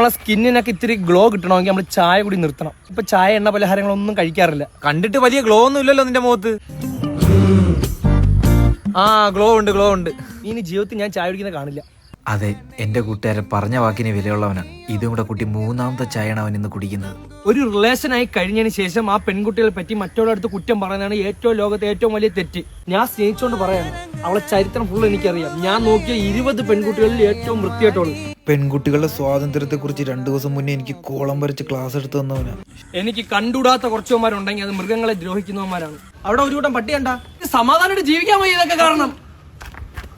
നമ്മളെ സ്കിന്നിനൊക്കെ ഇത്തിരി ഗ്ലോ കിട്ടണമെങ്കിൽ നമ്മൾ ചായ കൂടി നിർത്തണം. ഇപ്പൊ ചായ എണ്ണ പലഹാരങ്ങളൊന്നും കഴിക്കാറില്ല. കണ്ടിട്ട് വലിയ ഗ്ലോ ഒന്നും ഇല്ലല്ലോ നിന്റെ മുഖത്ത്. ആ ഗ്ലോ ഉണ്ട്. ഇനി ജീവിതത്തിൽ ഞാൻ ചായ കുടിക്കുന്നത് കാണില്ല. അതെ, എന്റെ കൂട്ടുകാരൻ പറഞ്ഞ വാക്കിന് വിലയുള്ളവനാ. ഇതും കൂടെ കുട്ടി മൂന്നാമത്തെ ചായയാണ് അവൻ ഇന്ന് കുടിക്കുന്നത്. ഒരു റിലേഷനായി കഴിഞ്ഞതിന് ശേഷം ആ പെൺകുട്ടികളെ പറ്റി മറ്റൊരാളുടെ അടുത്ത് കുറ്റം പറയുന്നതാണ് ലോകത്തെ ഏറ്റവും വലിയ തെറ്റ്. ഞാൻ സ്നേഹിച്ചുകൊണ്ട് പറയാണ്, അവളെ ചരിത്രം ഫുള്ള് എനിക്കറിയാം. ഞാൻ നോക്കിയ 20 പെൺകുട്ടികളിൽ ഏറ്റവും വൃത്തിയായിട്ടുള്ളൂ. പെൺകുട്ടികളുടെ സ്വാതന്ത്ര്യത്തെ കുറിച്ച് 2 ദിവസം മുന്നേ എനിക്ക് കോളം വരച്ച് ക്ലാസ് എടുത്തു തന്നവനാ. എനിക്ക് കണ്ടുകൂടാത്ത കുറച്ചവന്മാരുണ്ടെങ്കിൽ അത് മൃഗങ്ങളെ ദ്രോഹിക്കുന്നവന്മാരാണ്. അവിടെ ഒരു കൂട്ടം പട്ടി കണ്ട സമാധാനമായിട്ട് ജീവിക്കാൻ വയ്യ. ഇതൊക്കെ കാരണം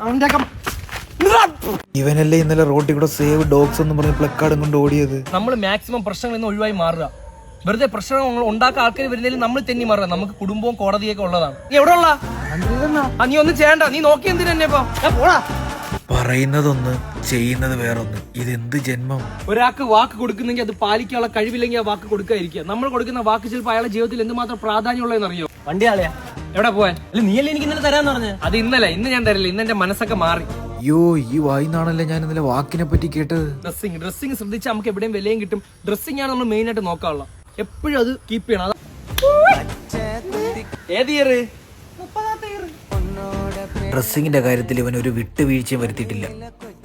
അവന്റെ ഇവനല്ലേ ഇന്നലെ റോട്ടിൽ കൂടെ സേവ് ഡോഗ്സ് എന്ന് പറഞ്ഞ് പ്ലക്കാർഡും കൊണ്ട് ഓടിയത്. നമ്മൾ മാക്സിമം പ്രശ്നങ്ങളിൽ നിന്ന് ഒഴിവായി മാറുക. വെറുതെ പ്രശ്നങ്ങൾ ഉണ്ടാക്കാൻ ആൾക്കാർ വരുന്നതിൽ നമ്മൾ തെന്നി മാറുക. നമുക്ക് കുടുംബവും കോടതിയൊക്കെ ഉള്ളതാണ്. നീ എവിടെ ഉള്ള നീ ഒന്നും ചെയ്യണ്ട. നീ നോക്കി എന്തിനെ പോടാ. പറയുന്നതൊന്ന് ചെയ്യുന്നത് വേറൊന്ന്. ഇതെന്ത് ജന്മം. ഒരാൾക്ക് വാക്ക് കൊടുക്കുന്നെങ്കിൽ അത് പാലിക്കാനുള്ള കഴിവില്ലെങ്കിൽ ആ വാക്ക് കൊടുക്കാതിരിക്കുക. നമ്മൾ കൊടുക്കുന്ന വാക്ക് ചിലപ്പോൾ അയാളുടെ ജീവിതത്തിൽ എന്തുമാത്രം പ്രാധാന്യമുള്ളതെന്ന് അറിയോ? വണ്ടി ആളെയാ എവിടെ പോവാൻ? നീയല്ലേ എനിക്ക് ഇന്നലെ തരാന്ന് പറഞ്ഞു. അത് ഇന്ന് ഞാൻ തരില്ല. ഇന്ന് എന്റെ മനസ്സൊക്കെ മാറി. അയ്യോ, ഈ വായിന്നാണല്ലേ ഞാൻ ഇന്നലെ വാക്കിനെ പറ്റി കേട്ടത്. ഡ്രസ്സിങ് ശ്രദ്ധിച്ചാൽ നമുക്ക് എവിടെയും വിലയും കിട്ടും. ഡ്രസ്സിംഗ് ആണ് നമ്മൾ മെയിൻ ആയിട്ട് നോക്കാനുള്ള. എപ്പോഴും അത് കീപ്പ് ചെയ്യണം. ഏത് ഇയർ? ഡ്രസ്സിങ്ങിന്റെ കാര്യത്തിൽ ഇവൻ ഒരു വിട്ടുവീഴ്ചയും വരുത്തിയിട്ടില്ല.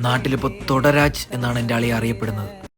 നാട്ടിലിപ്പോ തൊടരാജ് എന്നാണ് എന്റെ ആളെ അറിയപ്പെടുന്നത്.